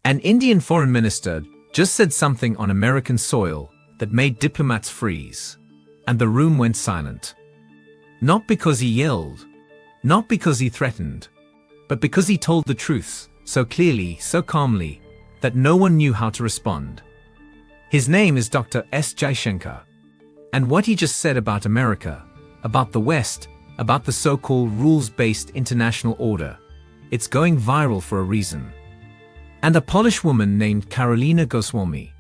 An Indian foreign minister just said something on American soil that made diplomats freeze, and the room went silent. Not because he yelled, not because he threatened, but because he told the truth so clearly, so calmly, that no one knew how to respond. His name is Dr. S. Jaishankar, and what he just said about America, about the West, about the so-called rules-based international order, it's going viral for a reason. And a Polish woman named Karolina Goswami,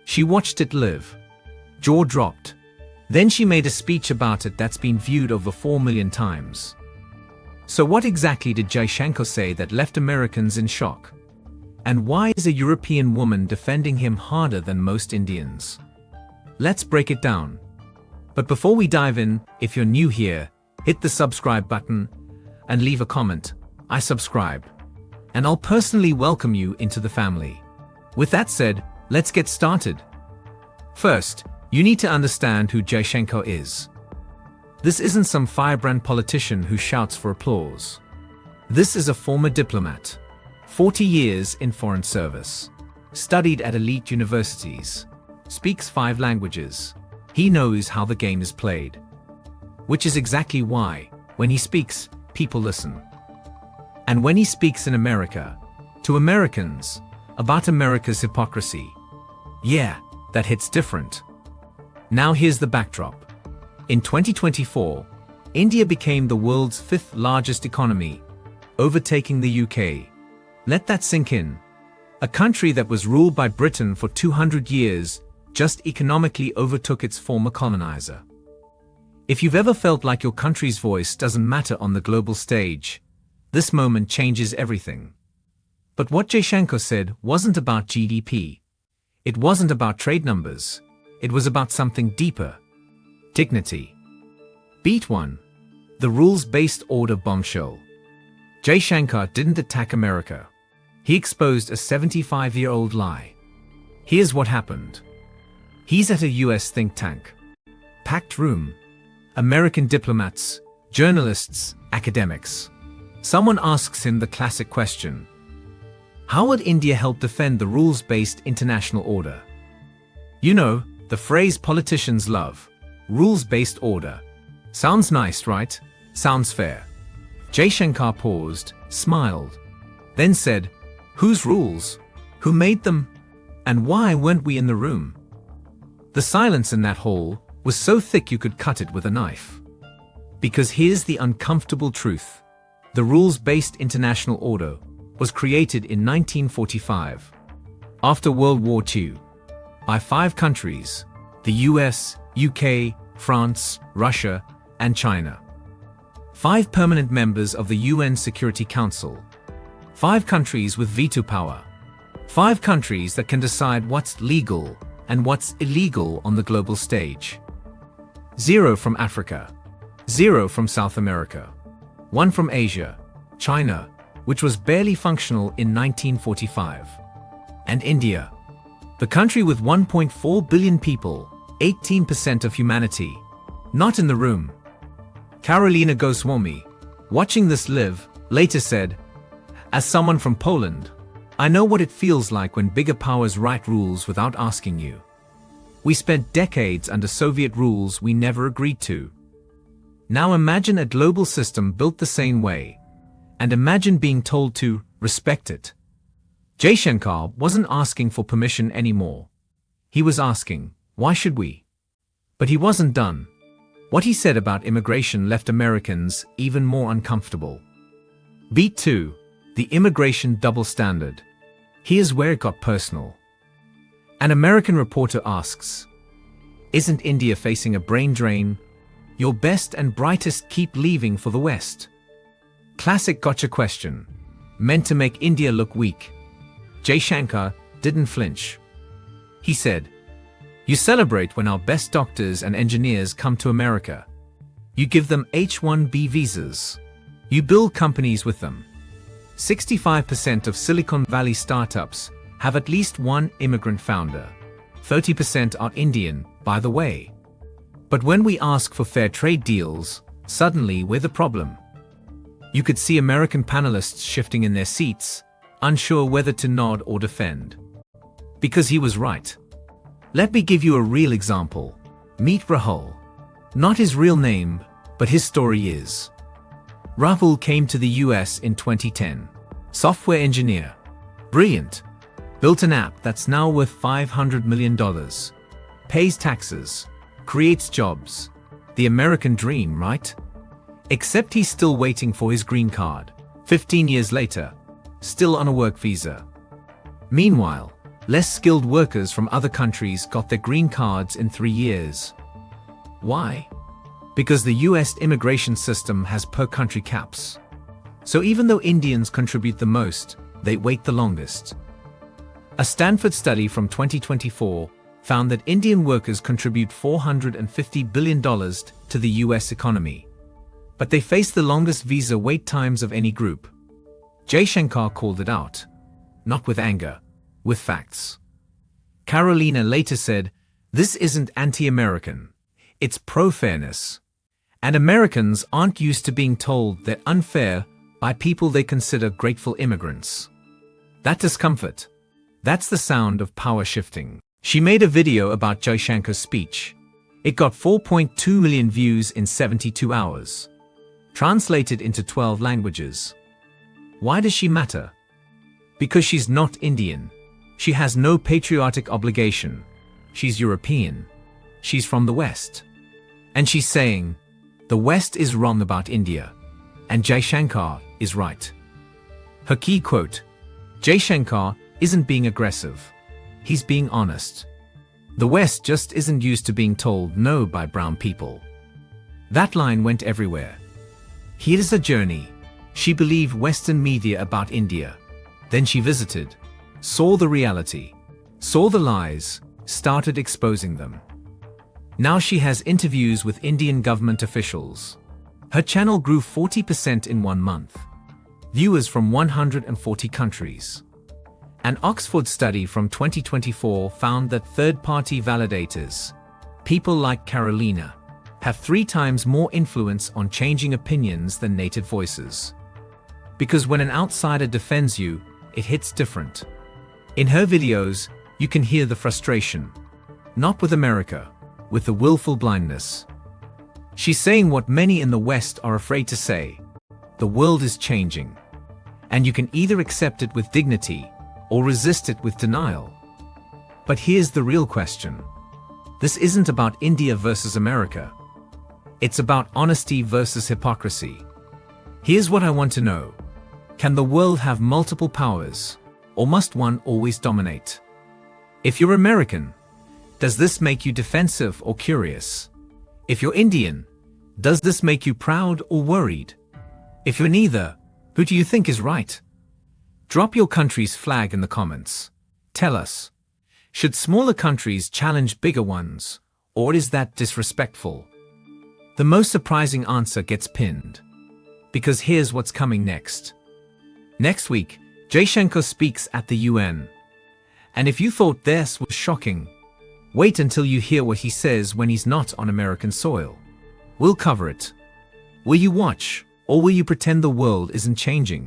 she watched it live. Jaw dropped. Then she made a speech about it that's been viewed over 4 million times. So what exactly did Jaishankar say that left Americans in shock? And why is a European woman defending him harder than most Indians? Let's break it down. But before we dive in, if you're new here, hit the subscribe button and leave a comment. I subscribe. And I'll personally welcome you into the family. With that said, let's get started. First, you need to understand who Jaishankar is. This isn't some firebrand politician who shouts for applause. This is a former diplomat, 40 years in foreign service, studied at elite universities, speaks 5 languages. He knows how the game is played. Which is exactly why, when he speaks, people listen. And when he speaks in America, to Americans, about America's hypocrisy, yeah, that hits different. Now here's the backdrop. In 2024, India became the world's 5th largest economy, overtaking the UK. Let that sink in. A country that was ruled by Britain for 200 years just economically overtook its former colonizer. If you've ever felt like your country's voice doesn't matter on the global stage, this moment changes everything. But what Jaishankar said wasn't about GDP. It wasn't about trade numbers. It was about something deeper. Dignity. Beat 1. The rules-based order bombshell. Jaishankar didn't attack America. He exposed a 75-year-old lie. Here's what happened. He's at a U.S. think tank. Packed room. American diplomats, journalists, academics. Someone asks him the classic question. How would India help defend the rules-based international order? You know, the phrase politicians love. Rules-based order. Sounds nice, right? Sounds fair. Jaishankar paused, smiled, then said, whose rules? Who made them? And why weren't we in the room? The silence in that hall was so thick you could cut it with a knife. Because here's the uncomfortable truth. The rules-based international order was created in 1945, after World War II, by 5 countries, the US, UK, France, Russia, and China. 5 permanent members of the UN Security Council. 5 countries with veto power. 5 countries that can decide what's legal and what's illegal on the global stage. 0 from Africa. 0 from South America. 1 from Asia, China, which was barely functional in 1945. And India, the country with 1.4 billion people, 18% of humanity, not in the room. Karolina Goswami, watching this live, later said, as someone from Poland, I know what it feels like when bigger powers write rules without asking you. We spent decades under Soviet rules we never agreed to. Now imagine a global system built the same way, and imagine being told to respect it. Jaishankar wasn't asking for permission anymore. He was asking, why should we? But he wasn't done. What he said about immigration left Americans even more uncomfortable. Beat 2. The immigration double standard. Here's where it got personal. An American reporter asks, isn't India facing a brain drain? Your best and brightest keep leaving for the West. Classic gotcha question, meant to make India look weak. Jaishankar didn't flinch. He said, you celebrate when our best doctors and engineers come to America. You give them H-1B visas. You build companies with them. 65% of Silicon Valley startups have at least one immigrant founder. 30% are Indian, by the way. But when we ask for fair trade deals, suddenly we're the problem. You could see American panelists shifting in their seats, unsure whether to nod or defend. Because he was right. Let me give you a real example. Meet Rahul. Not his real name, but his story is. Rahul came to the US in 2010. Software engineer. Brilliant. Built an app that's now worth $500 million. Pays taxes. Creates jobs. The American dream, right? Except he's still waiting for his green card. 15 years later. Still on a work visa. Meanwhile, less skilled workers from other countries got their green cards in 3 years. Why? Because the US immigration system has per-country caps. So even though Indians contribute the most, they wait the longest. A Stanford study from 2024 found that Indian workers contribute $450 billion to the US economy. But they face the longest visa wait times of any group. Jaishankar called it out. Not with anger, with facts. Karolina later said, "This isn't anti-American. It's pro-fairness. And Americans aren't used to being told they're unfair by people they consider grateful immigrants." That discomfort, that's the sound of power shifting. She made a video about Jaishankar's speech. It got 4.2 million views in 72 hours. Translated into 12 languages. Why does she matter? Because she's not Indian. She has no patriotic obligation. She's European. She's from the West. And she's saying, the West is wrong about India, and Jaishankar is right. Her key quote, Jaishankar isn't being aggressive. He's being honest. The West just isn't used to being told no by brown people. That line went everywhere. Here's a journey. She believed Western media about India. Then she visited, saw the reality, saw the lies, started exposing them. Now she has interviews with Indian government officials. Her channel grew 40% in 1 month. Viewers from 140 countries. An Oxford study from 2024 found that third-party validators, people like Karolina, have 3 times more influence on changing opinions than native voices. Because when an outsider defends you, it hits different. In her videos, you can hear the frustration. Not with America, with the willful blindness. She's saying what many in the West are afraid to say. The world is changing. And you can either accept it with dignity or resist it with denial. But here's the real question. This isn't about India versus America. It's about honesty versus hypocrisy. Here's what I want to know. Can the world have multiple powers, or must one always dominate? If you're American, does this make you defensive or curious? If you're Indian, does this make you proud or worried? If you're neither, who do you think is right? Drop your country's flag in the comments. Tell us, should smaller countries challenge bigger ones, or is that disrespectful? The most surprising answer gets pinned. Because here's what's coming next. Next week, Jaishankar speaks at the UN. And if you thought this was shocking, wait until you hear what he says when he's not on American soil. We'll cover it. Will you watch, or will you pretend the world isn't changing?